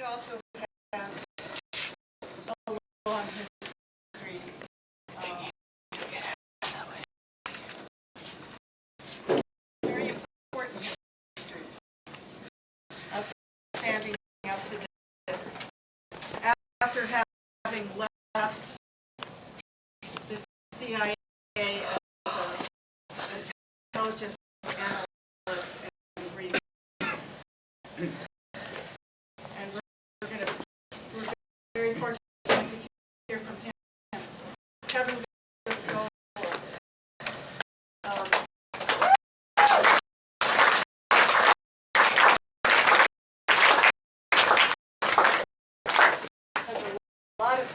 also has a long history. Very important history of standing up to this. After having left the CIA as an intelligence analyst and brief. And we're very fortunate to hear from him. Kevin Gosztola. Has a lot of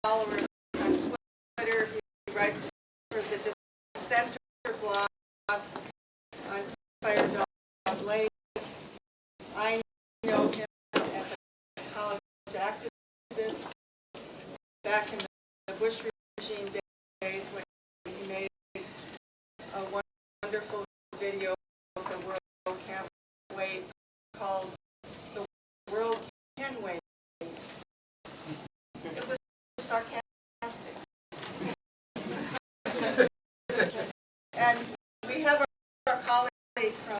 followers on Twitter. He writes for the Dissident blog on Firedog Lake. I know him as a college activist back in the Bush regime days when he made a wonderful video for World Can't Wait called The World Can Wait. It was sarcastic. And we have our colleague from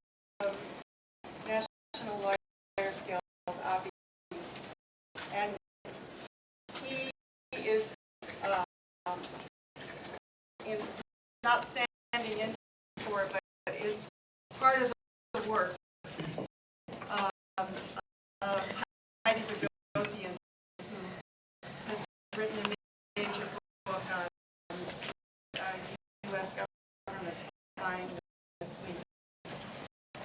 National Lawyers Guild, obviously, and he is not standing in for it, but is part of the work of Heidi Bogosian, who has written a major book on U.S. government spying this week.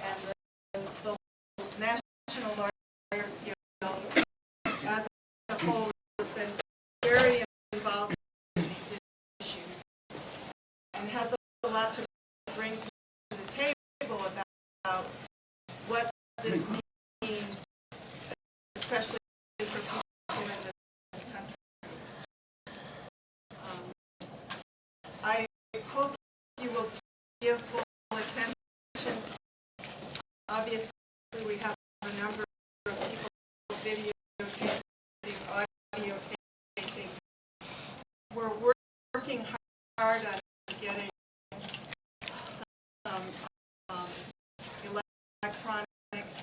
And the National Lawyers Guild, as a whole, has been very involved in these issues and has a lot to bring to the table about what this means, especially for people in this country. I hope you will give full attention. Obviously, we have a number of people videotaping, audio taping. We're working hard on getting some electronics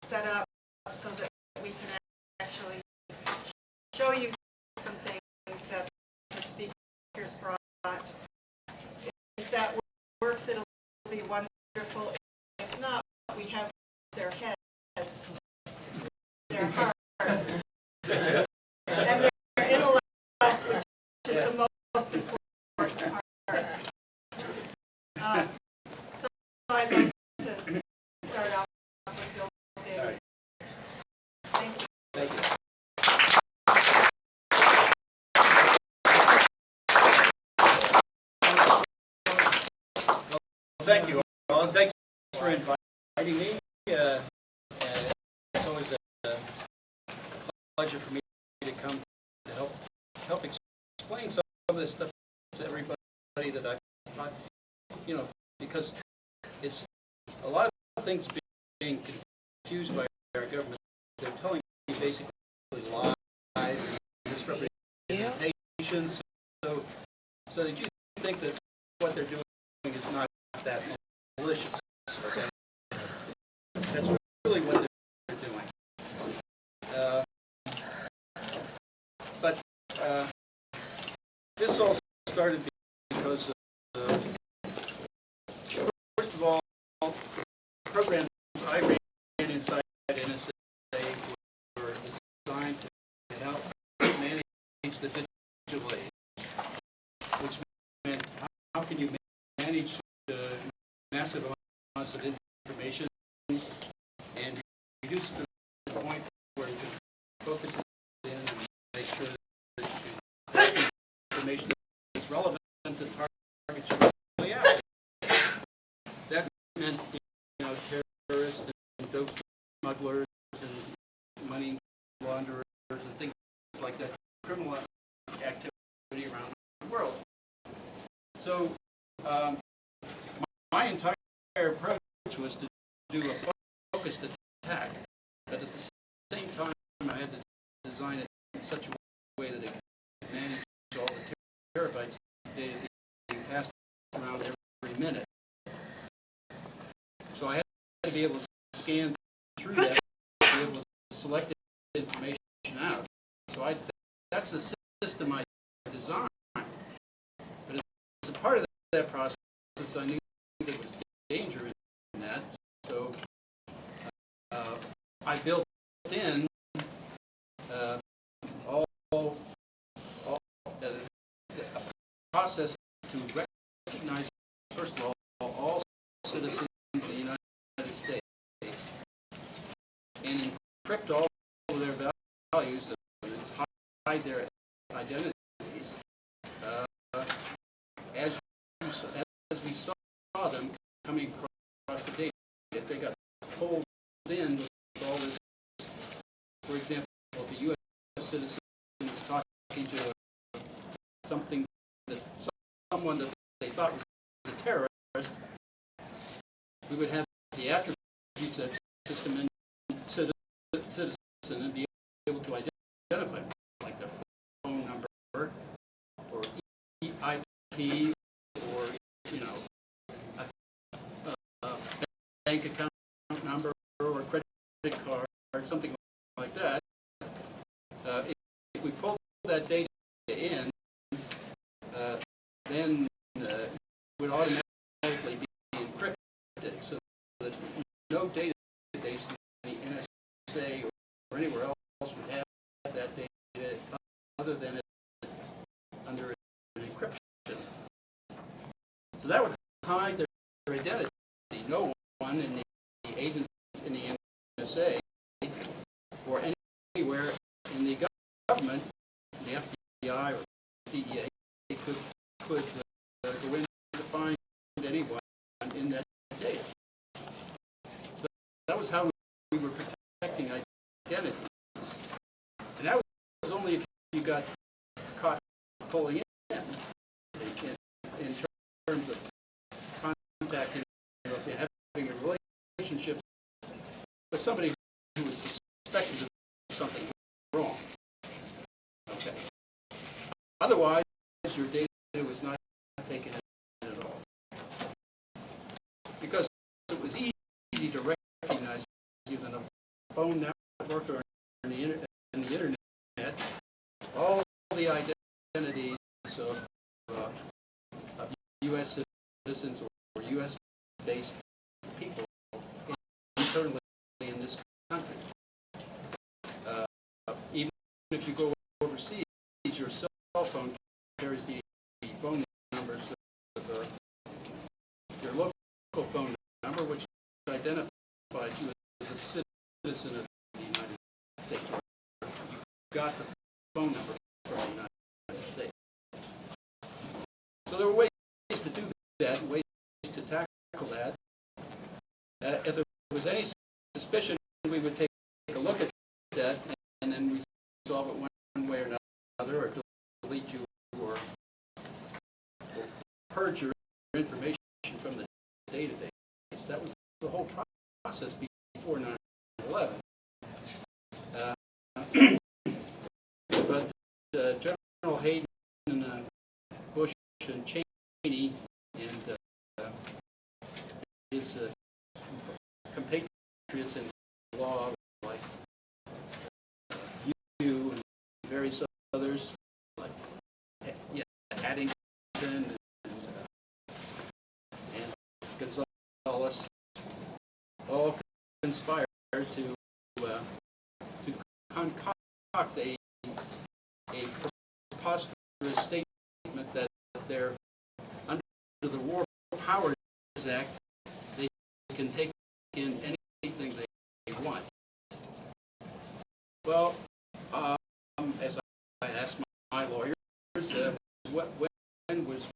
set up so that we can actually show you some things that the speakers brought. If that works, it'll be wonderful. If not, we have their heads, their hearts, and their intellect, which is the most important part. So I'd like to start off with Bill Binney. Thank you. Thank you. Thank you all. Thanks for inviting me. It's always a pleasure for me to come to help explain some of this stuff to everybody that I've, because it's a lot of things being confused by our government. They're telling you basically lies and misrepresentations, so that you think that what they're doing is not that malicious. Okay? That's really what they're doing. But this all started because first of all, programs I ran inside NSA were designed to help manage the digital age, which meant how can you manage massive amounts of information and reduce it to the point where you can focus it in and make sure that information is relevant to the targets you're really after. That meant, terrorists and dope smugglers and money launderers and things like that, criminal activity around the world. So my entire approach was to do a focused attack, but at the same time I had to design it in such a way that it can manage all the terabytes of data being passed around every minute. So I had to be able to scan through that, to be able to select information out. So that's the system I designed. But as a part of that process, I knew there was danger in that. So I built in a process to recognize, first of all citizens of the United States and encrypt all of their values, hide their identities, as we saw them coming across the data. If they got pulled in with all this, for example, if a U.S. citizen was talking to someone that they thought was a terrorist, we would have the attributes of system and citizen and be able to identify them, like their phone number or IP or a bank account number or a credit card or something like that. If we pull that data in, then it would automatically be encrypted so that no database in the NSA or anywhere else would have that data other than it under an encryption. So that would hide their identity. No one in the agents in the NSA or anywhere in the government, the FBI or DEA, could go in to find anyone in that data. So that was how we were protecting identities. And that was only if you got caught pulling in terms of contacting, having a relationship with somebody who was suspected of something wrong. Okay. Otherwise, your data was not taken in at all. Because it was easy to recognize either in a phone network or in the internet, all the identities of U.S. citizens or U.S.-based people internally in this country. Even if you go overseas, your cell phone carries the phone numbers of your local phone number, which identifies you as a citizen of the United States. You got the phone number from the United States. So there were ways to do that, ways to tackle that. If there was any suspicion, we would take a look at that and then resolve it one way or another, or delete you or purge your information from the database. That was the whole process before 9/11. But General Hayden and Bush and Cheney and his compatriots in law, like you and various others, like Addington and Gosztola, all conspired to concoct a preposterous statement that they're under the War Powers Act, they can take in anything they want. Well, as I asked my lawyers, when was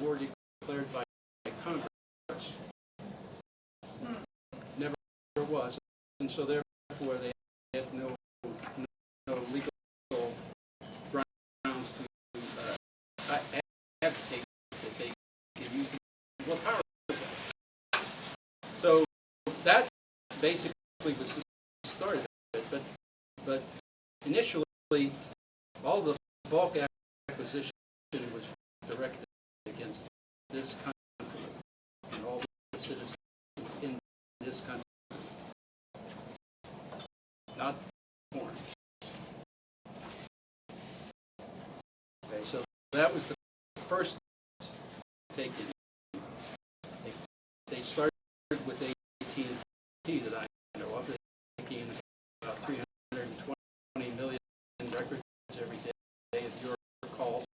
war declared by Congress? Never was, and so therefore they had no legal grounds to advocate that they can use the War Powers Act. So that basically was the start of it. But initially, all the bulk acquisition was directed against this country and all the citizens in this country, not foreigners. Okay, so that was the first take-in. They started with AT&T that I know of. They take in about 320 million records every day of your calls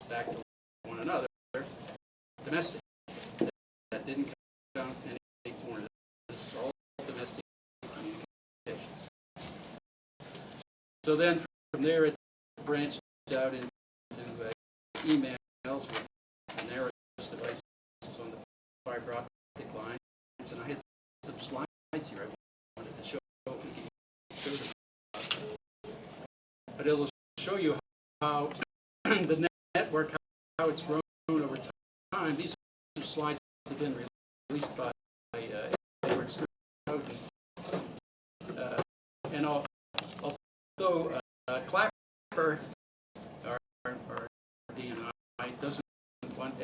back to one another, domestic. That didn't count any foreign. This is all domestic communication. So then from there it branched out into emails with Narrow devices on the fiber optic lines, and I had some slides here I wanted to show if we can show them. But it'll show you how the network, how it's grown over time. These slides have been released by Edward Snowden. And although Clapper, our DNI, doesn't want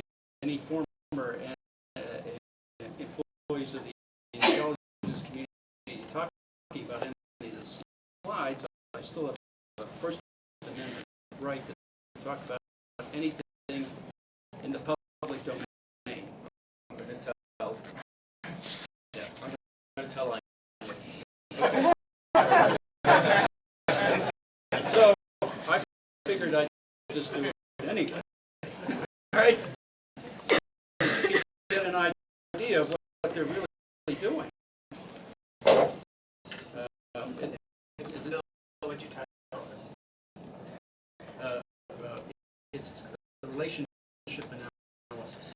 any former employees of the intelligence community talking about any of the slides, I still have a First Amendment right to talk about anything in the public domain. I'm going to tell. Yeah, I'm going to tell. So I figured I'd just do it anyway. All right. Get an idea of what they're really doing. What you title this? It's a relationship analysis.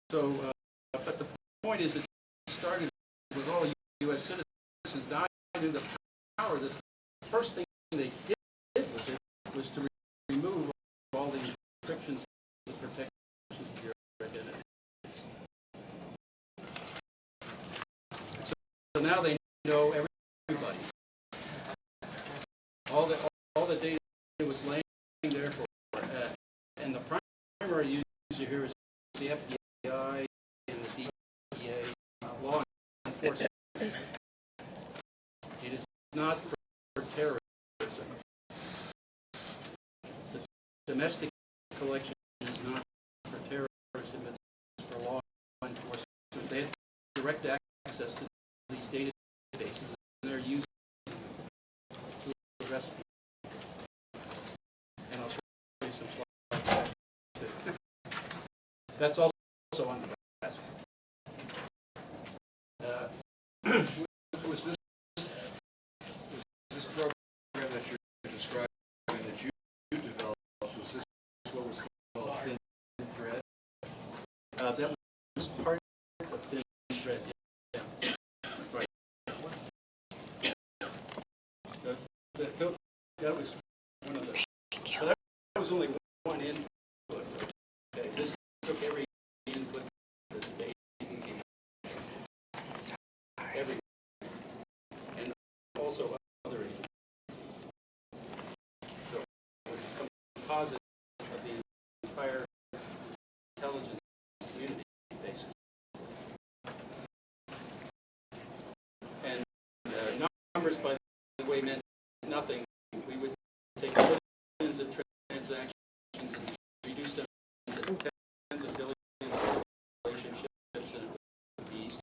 So, but the point is, it started with all U.S. citizens. Now I knew the power that the first thing they did with it was to remove all the encryptions, the protections of your identity. So now they know everybody. All the data was laying there for, and the primary user here is the FBI and the DEA, law enforcement. It is not for terrorism. The domestic collection is not for terrorism, it's for law enforcement. They have direct access to these databases, and they're using them to arrest people. And I'll show you some slides too. That's also on the web. Was this program that you're describing that you developed, was this what was called Thin Thread? That was part of Thin Thread, yeah. Right. That was one of the... But that was only one input. Okay, this took every input that they gave. Every... And also other agencies. So it was a composite of the entire intelligence community, basically. And numbers, by the way, meant nothing. We would take billions of transactions and reduce them to tens of billions of relationships, and it would be easy.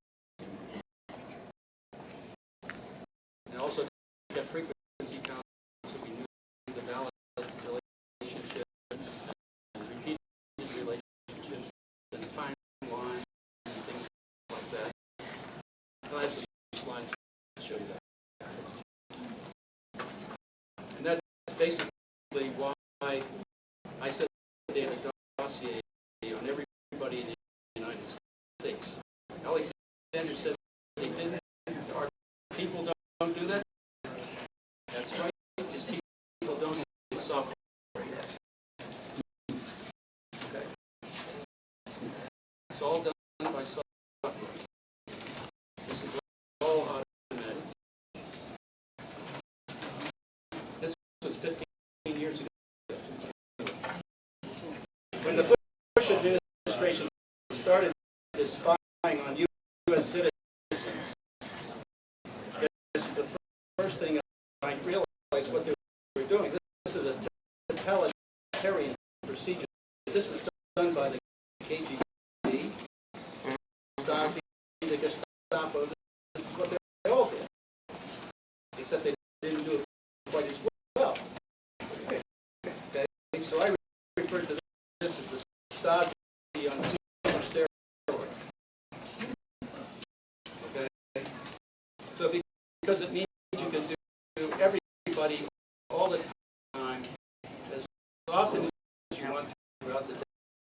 And also kept frequency counts so we knew the valid relationships, repeated relationships, and timelines, and things like that. I have some slides to show you that. And that's basically why I said they had a dossier on everybody in the United States. Alexander said they didn't. Our people don't do that. That's right, because people don't use software. Okay. It's all done by software. This is on U.S. citizens. This is the first thing I realized what they were doing. This is a totalitarian procedure. This was done by the KGB, Stasi, the Gestapo. This is what they all did, except they didn't do it quite as well. Okay. So I refer to this as the Stasi on steroids. Okay. So because it means you can do everybody all the time, as often as you want throughout the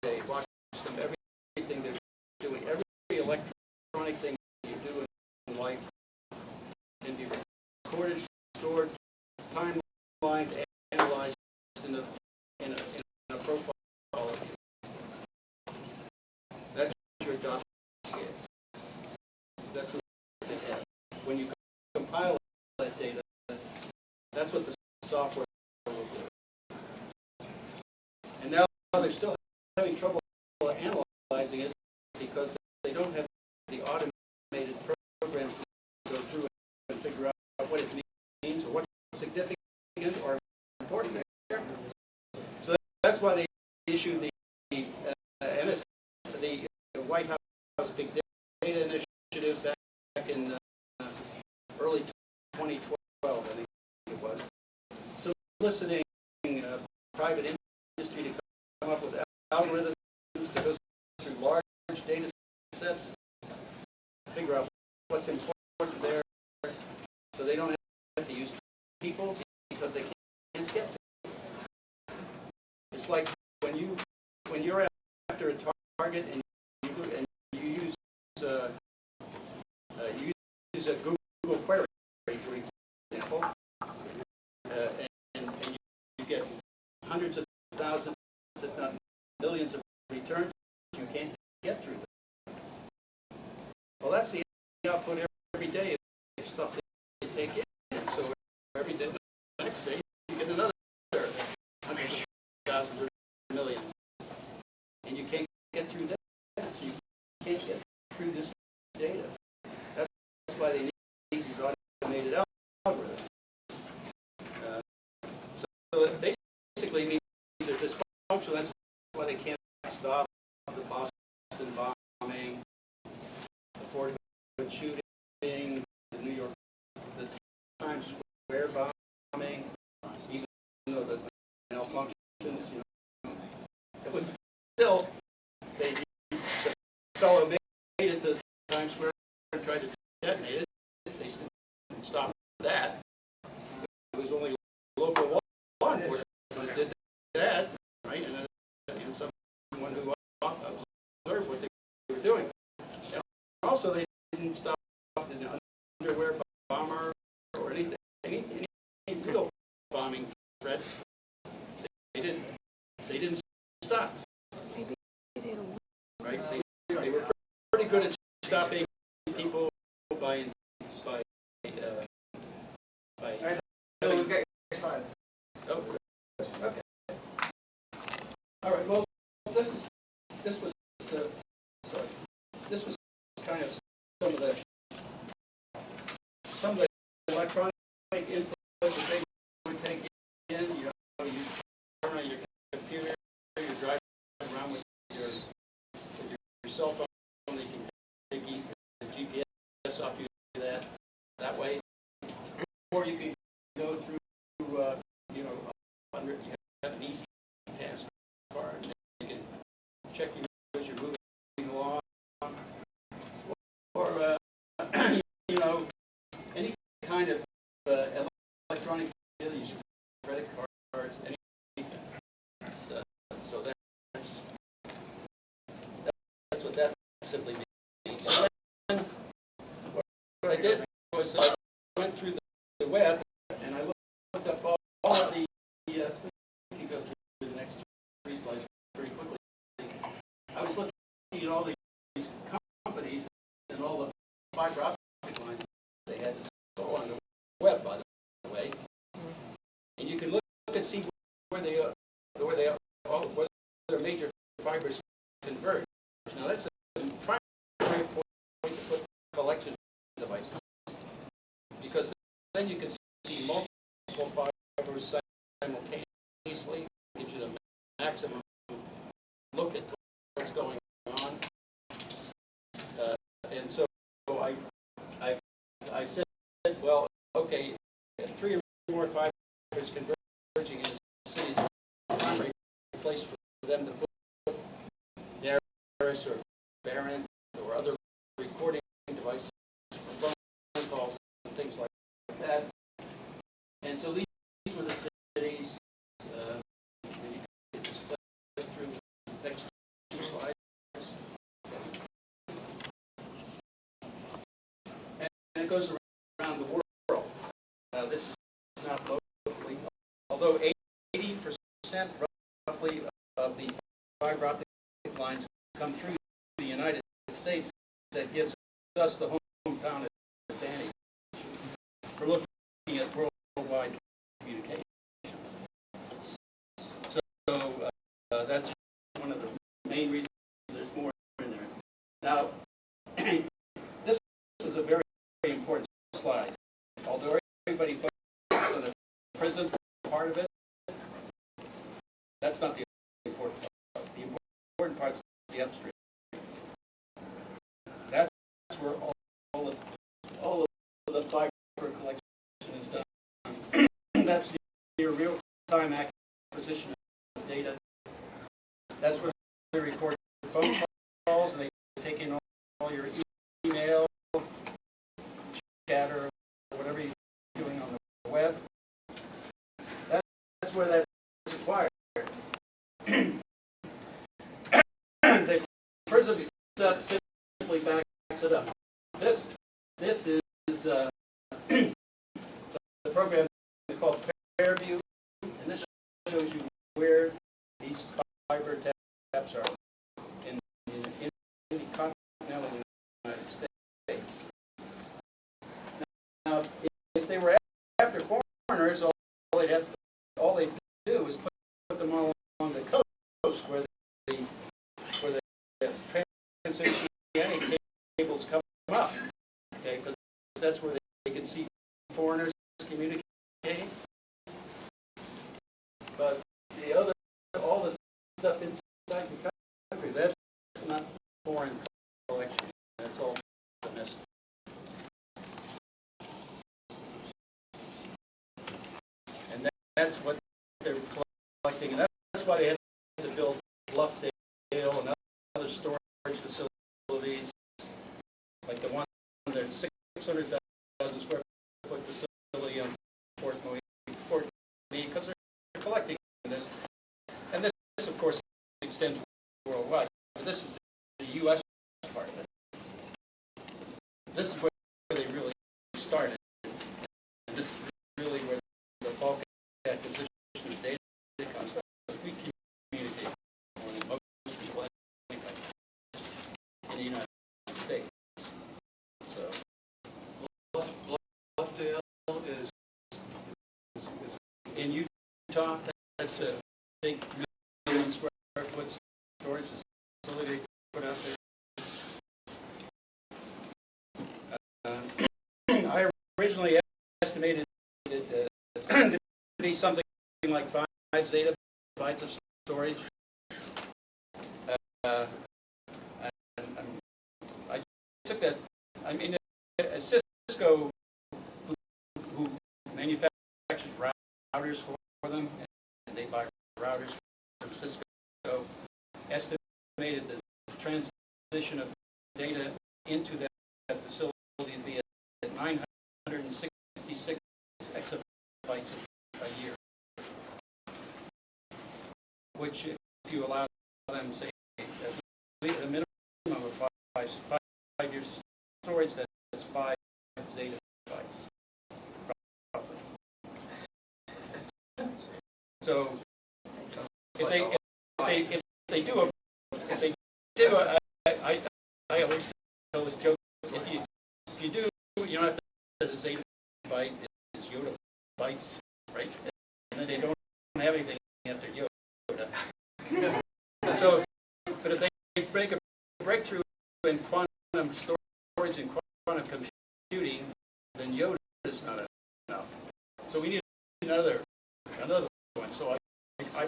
day. Watch them, everything they're doing, every electronic thing you do in life can be recorded, stored, timelined, analyzed in a profile. That's your dossier. That's what they have. When you compile that data, that's what the software will do. And now they're still having trouble analyzing it because they don't have the automated programs to go through and figure out what it means or what's significant or important there. So that's why they issued the NSA, the White House Big Data Initiative back in early 2012, I think it was, soliciting private industry to come up with algorithms to go through large data sets, figure out what's important there, so they don't have to use people because they can't get to it. It's like when you're after a target and you use a Google query, for example, and you get hundreds of thousands, if not millions of returns, you can't get through them. Well, that's the output every day of stuff they take in. So every day, the next day, you get another hundreds of thousands or millions. And you can't get through that. So you can't get through this data. That's why they need these automated algorithms. So it basically means they're dysfunctional. That's why they can't stop the Boston bombing, the Fort Hood shooting, the New York, the Times Square bombing, even though the malfunctions, it was still, the fellow made it to Times Square and tried to detonate it. They still didn't stop that. It was only local law enforcement that did that, right? And someone who observed what they were doing. And also, they didn't stop the underwear bomber or any real bombing threat. They didn't stop. Right? They were pretty good at stopping people by We'll get your slides. Oh, okay. All right. Well, this was kind of some of the electronic input that they would take in. You turn on your computer, you're driving around with your cell phone. You can take the GPS off you that way, or you can go through you have an easy pass card, and you can check you as you're moving along, or any kind of electronic use, credit cards, anything. So that's what that simply means. So then, what I did was I went through the web and I looked up all of the. You can go through the next 3 slides pretty quickly. I was looking at all these companies and all the fiber optic lines they had installed on the web, by the way. And you can look and see where their major fibers converge. Now that's a primary point then you can see multiple fibers simultaneously, gives you the maximum look at what's going on. And so I said, well, okay, if 3 or more fibers converging in a city is the primary place for them to put Debra or Barron or other recording devices for phone calls and things like that. And so these were the cities. And you can just flip through the next 2 slides. And it goes around the world. This is not locally, although 80% roughly of the fiber optic lines come through the United States. That gives us the hometown advantage for looking at worldwide communications. So that's one of the main reasons there's more in there. Now, this is a very, very important slide. Although everybody focuses on the prison part of it, that's not the important part. The important part is the upstream. That's where all of the fiber collection is done. That's your real-time acquisition of data. That's where they record phone calls and they take in all your email, chatter, whatever you're doing on the web. That's where that is acquired. The prison stuff simply backs it up. This is the program called Fairview, and this shows you where these fiber taps are in the continental United States. Now, if they were after foreigners, all they do is put them all along the coast where the transoceanic cables come up. Okay, because that's where they can see foreigners communicating. But all the stuff inside the country, that's not foreign collection. That's all domestic. And that's what they're collecting. And that's why they had to build Bluffdale and other storage facilities, like the one that's 600,000 square foot facility on Fort Meade, because they're collecting this. And this, of course, extends worldwide. But this is the U.S. part of it. This is where they really started. And this is really where the bulk acquisition of data comes from. We communicate more than most people in the United States. So, Bluffdale is in Utah, that's a big 1 million square foot storage facility they put out there. I originally estimated it to be something like 5 zettabytes of storage. I took that. I mean, Cisco, who manufactures routers for them, and they buy routers from Cisco, estimated the transition of data into that facility to be at 966 exabytes a year, which, if you allow them, say, a minimum of 5 years of storage, that's 5 zettabytes. Roughly. So, if they do I always tell this joke. If you do, you don't have to. The zettabyte is Yoda bytes, right? And then they don't have anything after Yoda. So, but if they make a breakthrough in quantum storage and quantum computing, then Yoda is not enough. another one. So I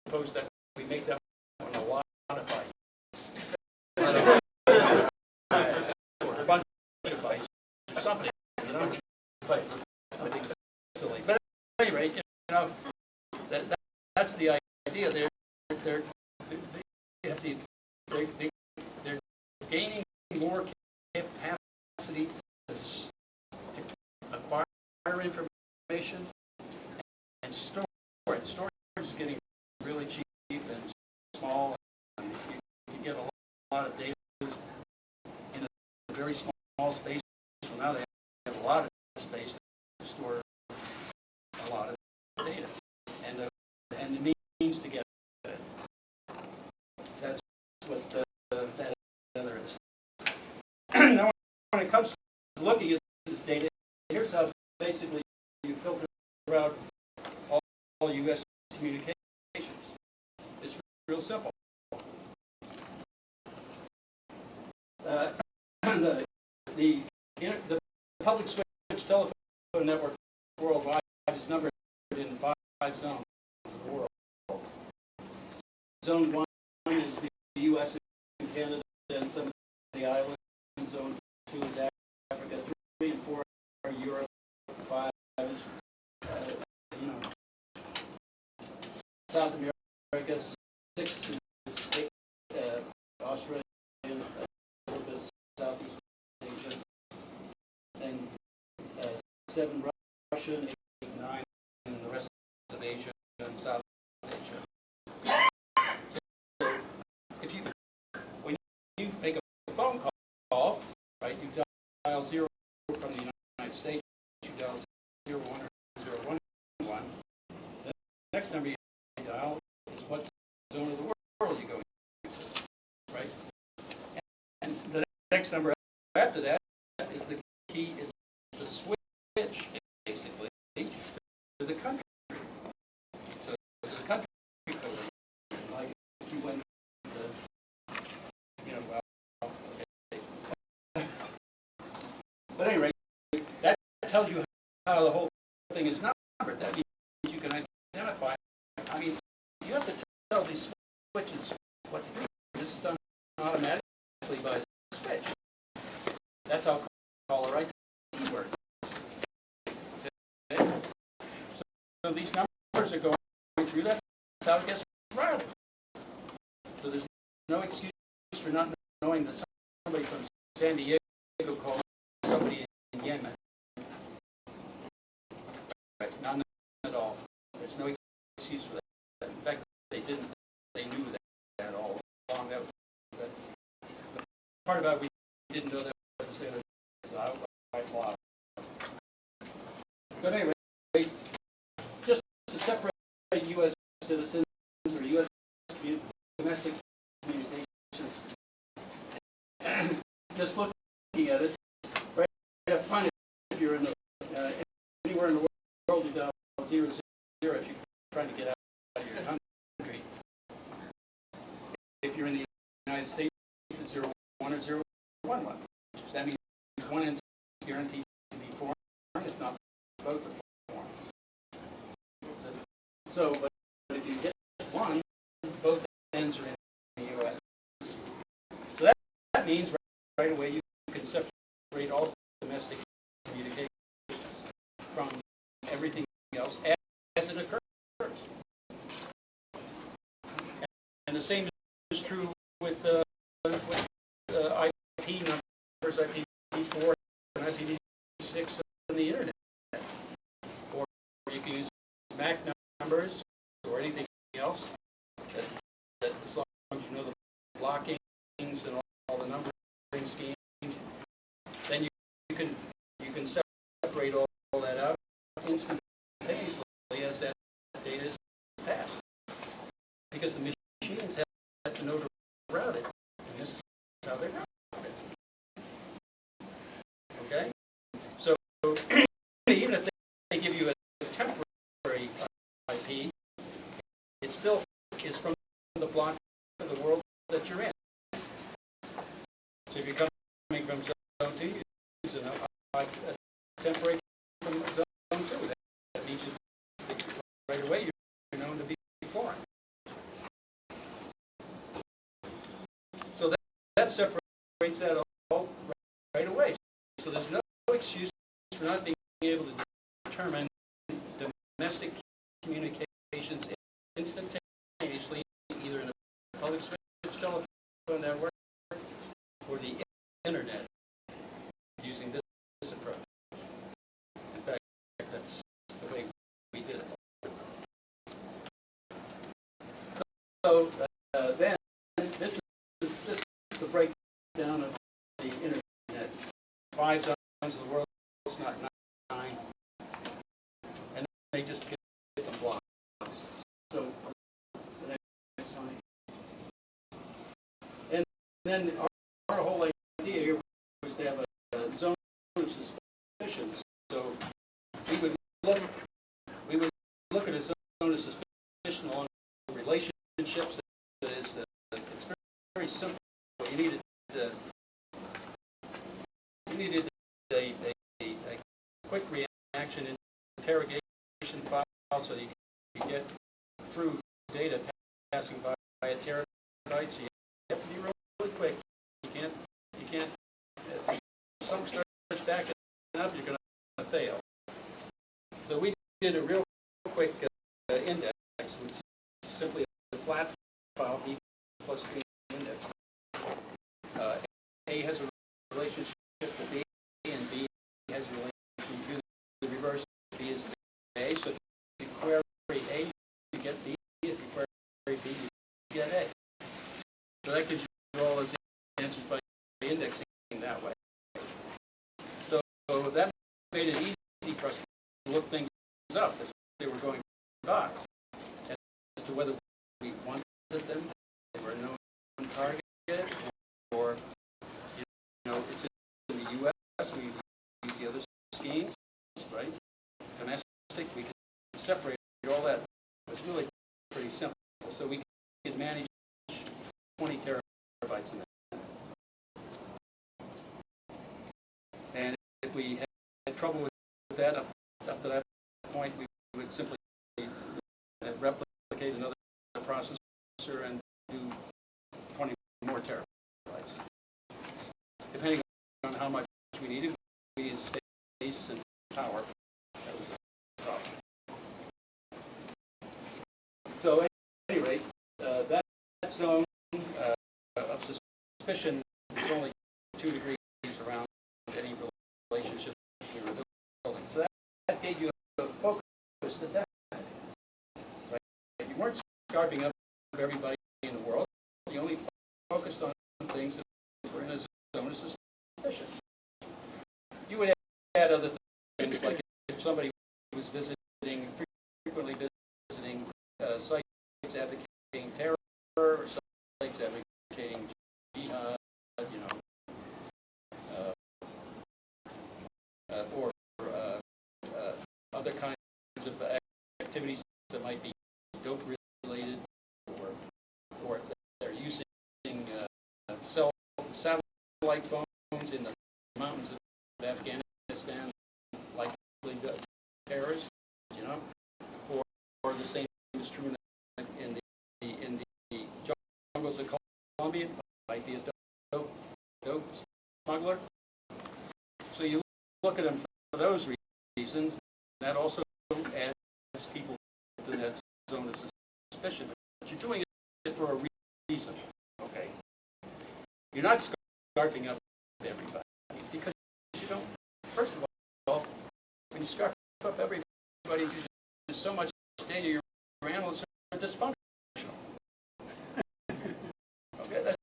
propose that we make that one a lot of bytes. Or a bunch of bytes. Something, you know, but something silly. But at any rate, you know, that's the idea. They're gaining more capacity to acquire information and store it. Storage is getting really cheap and small, and you get a lot of data in a very small space. So now they have a lot of space to store a lot of data, and the means to get it. That's what that other is. Now, when it comes to looking at this data, here's how basically you filter out all U.S. communications. It's real simple. The public switch telephone network worldwide is numbered in 5 zones of the world. Zone 1 is the U.S. and Canada and some of the islands. Zone 2 is Africa. 3 and 4 are Europe. 5 is South America. 6 is Australia. A little bit of Southeast Asia. And 7 Russia, and 8, 9, and the rest of Asia and South Asia. If when you make a phone call, right, you dial 0 from the United States, you dial 01 or 011. The next number you dial is what zone of the world you're going to, right? And the next number after that is the key, is the switch, basically, to the country. So the country code, like if you went to, well, okay. But anyway, that tells you how the whole thing is numbered. That means you can identify. I mean, you have to tell these switches what to do. This is done automatically by a switch. That's how caller ID works. Okay? So these numbers are going through. That's how it gets routed. So there's no excuse for not knowing that somebody from San Diego called somebody in Yemen. Right? None at all. There's no excuse for that. In fact, they didn't. They knew that all along. That the part about we didn't know that was the outright law. So anyway, just to separate U.S. citizens or U.S. domestic communications, just looking at it, right up front, if you're in the anywhere in the world, you dial 000 if you're trying to get out of your country. If you're in the United States, it's 01 or 011. That means one end's guaranteed to be foreign, if not both are foreign. So, but if you hit one, both ends are in the U.S. So that means right away you can separate all domestic communications from everything else as it occurs. And the same is true with IP numbers, IPv4 and IPv6 on the internet. Or you can use MAC numbers or anything else that as long as you know the blockings and all the numbering schemes, then you can separate all that out instantaneously as that data is passed. Because the machines have to know to route it. And this is how they route it. Okay? So even if they give you a temporary IP, it still is from the block of the world that you're in. So if you're coming from zone 2, you use a temporary from zone 2. That means that separates that all right away. So there's no excuse for not being able to determine domestic communications instantaneously, either in a public switch telephone network or the internet, using this approach. In fact, that's the way we did it. So then, this is the breakdown of the internet. 5 zones of the world, it's not 9. And they just get them blocks. So, the next slide. And then our whole idea here was to have a zone of suspicion. So we would look at a zone of suspicion along relationships. That is, it's very, very simple. You needed a quick reaction interrogation file so you can get through data passing by a terabyte. So you have to be really quick. You can't. If some starts backing up, you're going to fail. So we did a real quick index, which is simply a flat file, B plus B index. A has a relationship with B, and B has a relationship to the reverse. B is A. So if you query A, you get B. If you query B, you get A. So that gives you all those answers by indexing that way. So that made it easy for us to look things up as they were going by, as to whether we wanted them, they were a known target, or it's in the U.S. We use the other schemes, right? Domestic, we can separate all that. It's really pretty simple. So we can manage 20 terabytes in that. And if we had trouble with that up to that point, we would simply replicate another processor and do 20 more terabytes. Depending on how much we needed, we needed space and power. That was the problem. So at any rate, that zone of suspicion is only 2 degrees around any relationship we were building. So that gave you a focused attack. Right? You weren't scarfing up everybody in the world. You only focused on things that were in a zone of suspicion. You would add other things, like if somebody was frequently visiting sites advocating terror, or sites advocating jihad, or other kinds of activities that might be dope related, or they're using satellite phones in the mountains of Afghanistan, likely terrorists, or the same is true in the jungles of Colombia. Might be a dope smuggler. So you look at them for those reasons. That also adds people to that zone of suspicion. But you're doing it for a reason. Okay. You're not scarfing up everybody, because you don't. First of all, when you scarf up everybody, there's so much data your analysts are dysfunctional. Okay, that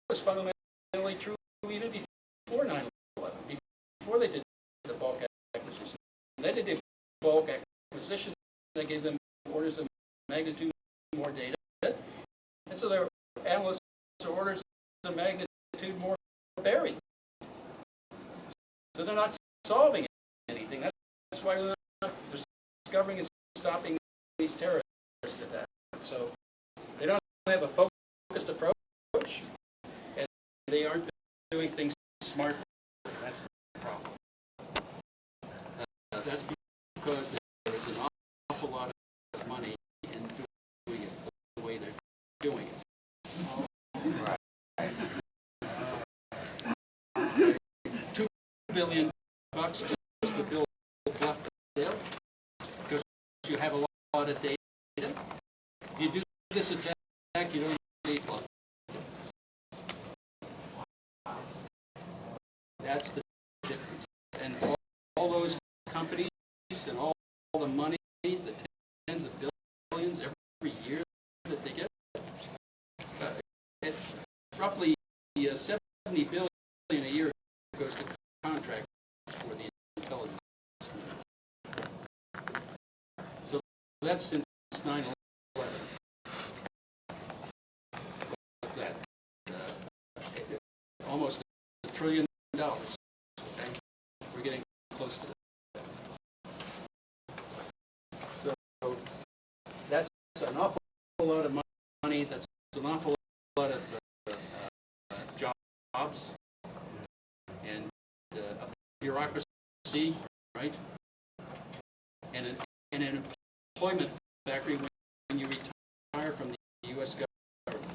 was fundamentally true even before 9/11, before they did the bulk acquisition. They did the bulk acquisition. They gave them orders of magnitude more data, and so their analysts are orders of magnitude more buried. So they're not solving anything. That's why they're discovering and stopping these terrorist attacks. So they don't have a focused approach, and they aren't doing things smartly. That's the problem. That's because there is an awful lot of money in doing it the way they're doing it. billion just to build Bluffdale because you have a lot of data. If you do this attack, you don't need Bluffdale. That's the difference. And all those companies and all the money, the tens of billions every year that they get, roughly 70 billion a year goes to contracts for the intelligence. So that's since 9/11. What's that? Almost $1 trillion. Okay? We're getting close to that. So that's an awful lot of money. That's an awful lot of jobs and bureaucracy, right? And an employment factory when you retire from the U.S. government.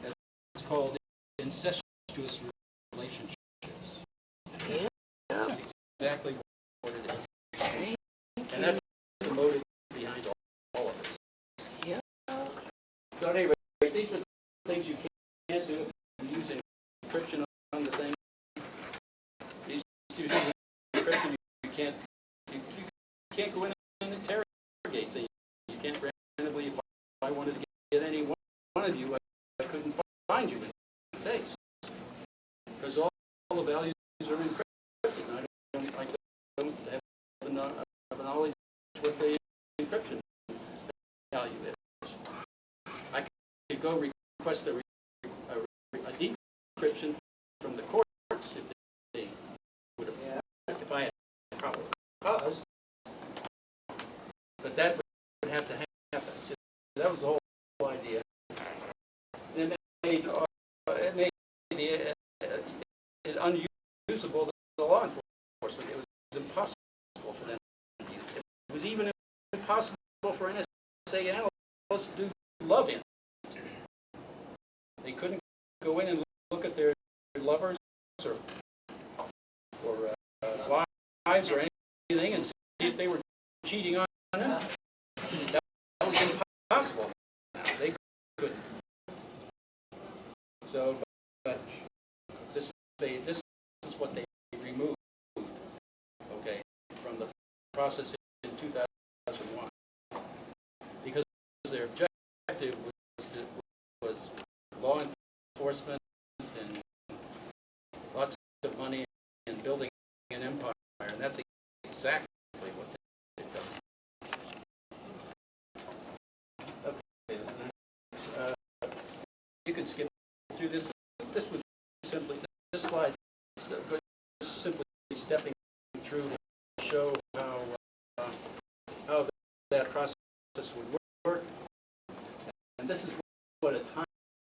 That's called incestuous relationships. Yeah. That's exactly what it is. And that's the motive behind all of this. Yeah. So anyway, these are things you can't do if you use encryption on the thing. These using encryption, you can't go in and interrogate things. You can't randomly, if I wanted to get any one of you, I couldn't find you in the face. Because all the values are encrypted. I don't have the knowledge what the encryption value is. I could go request a decryption from the courts if they would have, if I had probable cause. But that would have to happen. So that was the whole idea. And it made it unusable to the law enforcement. It was impossible for them to use it. It was even impossible for NSA analysts to do love in. They couldn't go in and look at their lovers or wives or anything and see if they were cheating on them. That was impossible. Now they couldn't. So, but this is what they removed, okay, from the process in 2001, because their objective was law enforcement and lots of money and building an empire, and that's exactly what they've done. Okay, you can skip through this. This was simply, this slide was simply stepping through to show how that process would work. And this is what a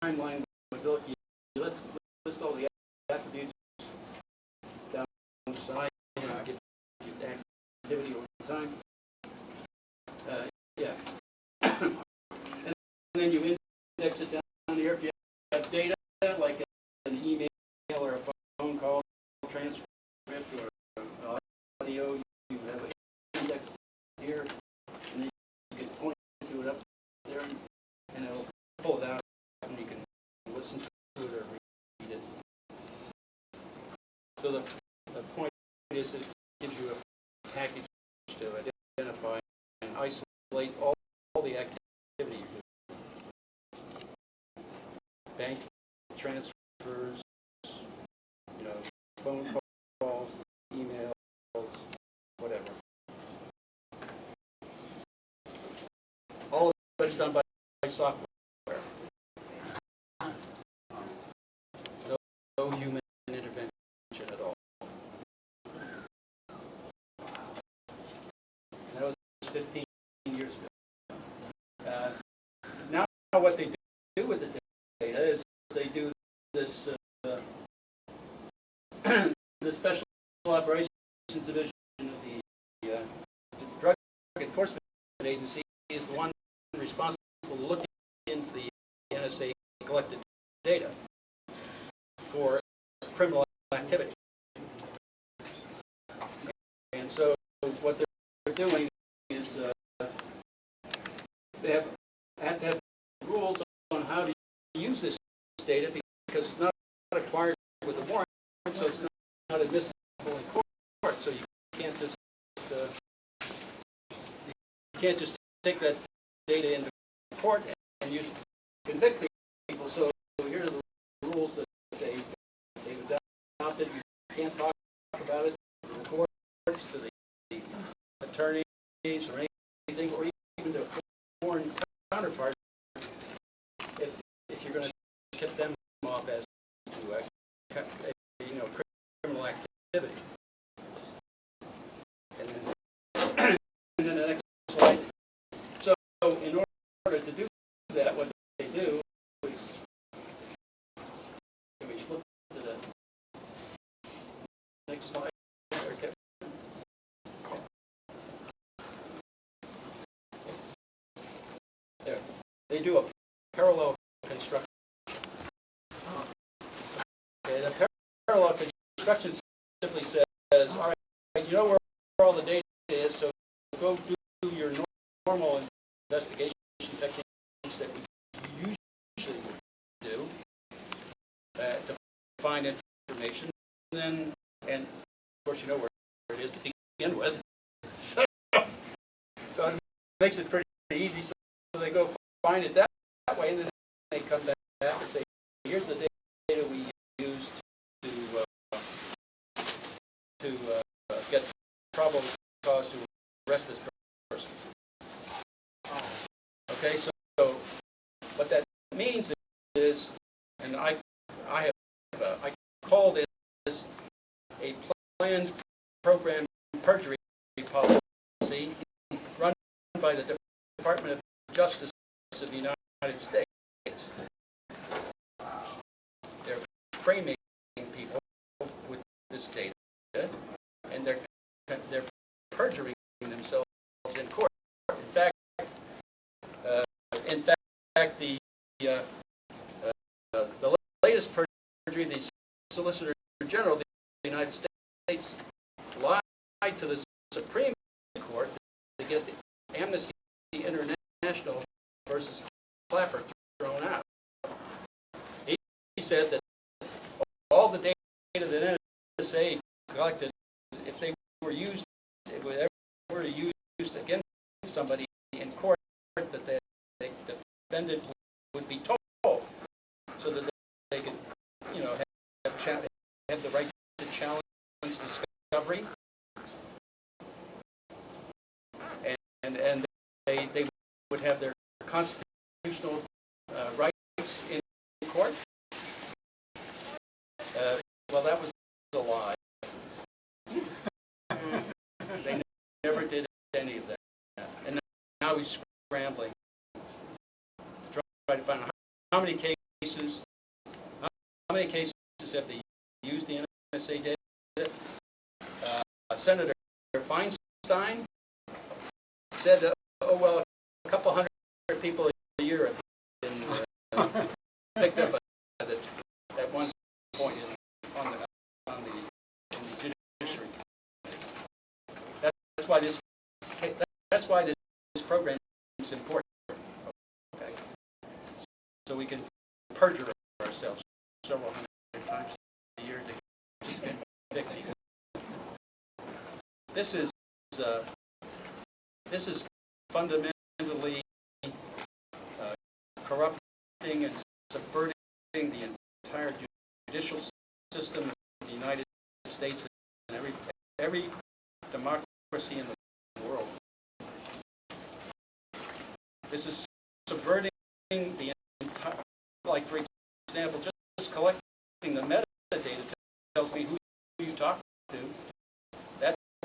timeline would look. You list all the attributes down the side, give you the activity over time. And then you index it down here if you have data like an email or a phone call transcript or audio. You have an index here, and then you can point to it up there, and it'll pull it out, and you can listen to it or read it. So the point is that it gives you a package to identify and isolate all the activity you do. Bank transfers, phone calls, emails, whatever. All of it's done by software. No human intervention at all. That was 15 years ago. Now what they do with the data is they do this the Special Operations Division of the Drug Enforcement Agency is the one responsible for looking into the NSA collected data for criminal activity. And so what they're doing is they have to have rules on how to use this data because it's not acquired with a warrant, so it's not admissible in court. So you can't just take that data into court and use it to convict people. So here are the rules that they've adopted. You can't talk about it to the courts, to the attorneys, or anything, or even to foreign counterparts if you're going to tip them off as to criminal activity. And then the next slide. So in order to do that, what they do is we flip to the next slide. Okay. There. They do a parallel construction. Okay, the parallel construction simply says, all right, you know where all the data is, so go do your normal investigation techniques that we usually would do to find information, and of course you know where it is to begin with. So it makes it pretty easy. So they go find it that way, and then they come back and say, here's the data we used to get probable cause to arrest this person. Okay, so what that means is, and I call this a planned program perjury policy run by the Department of Justice of the United States. They're framing people with this data, and they're perjuring themselves in court. In fact, the latest perjury, the Solicitor General of the United States lied to the Supreme Court to get the Amnesty International versus Clapper thrown out. He said that all the data that NSA collected, if they were used, if they were used against somebody in court, that the defendant would be told, so that they could, have the right to challenge discovery, and they would have their constitutional rights in court. Well, that was a lie. They never did any of that, and now he's scrambling to try to find out how many cases have they used the NSA data. Senator Feinstein said, oh well, a couple hundred people a year have been picked up at one point on the judiciary. That's why this program is important. Okay, so we can perjure ourselves several hundred times a year to convict people. This is fundamentally corrupting and subverting the entire judicial system of the United States and every democracy in the world. This is subverting the entire, like for example, just collecting the metadata tells me who you talk to.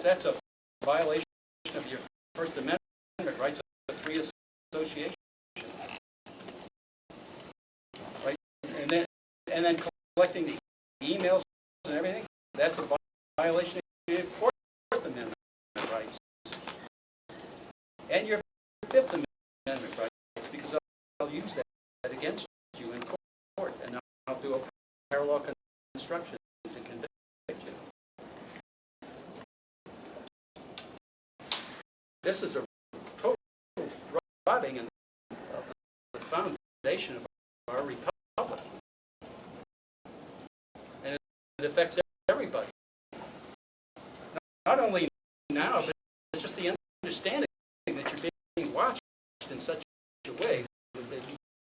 That's a violation of your First Amendment rights of free association. Right? And then collecting the emails and everything, that's a violation of your Fourth Amendment rights. And your Fifth Amendment rights, because I'll use that against you in court, and I'll do a parallel construction this is a total rotting of the foundation of our republic. And it affects everybody. Not only now, but just the understanding that you're being watched in such a way that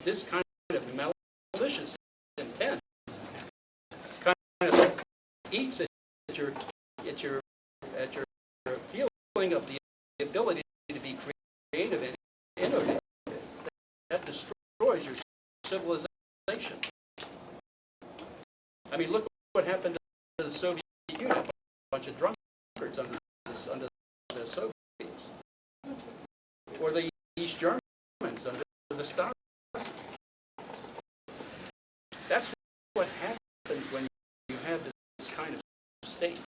this kind of malicious intent kind of eats at your feeling of the ability to be creative and innovative. That destroys your civilization. I mean, look what happened to the Soviet Union. A bunch of drunkards under the Soviets. Or the East Germans under the Stasi. That's what happens when you have this kind of state.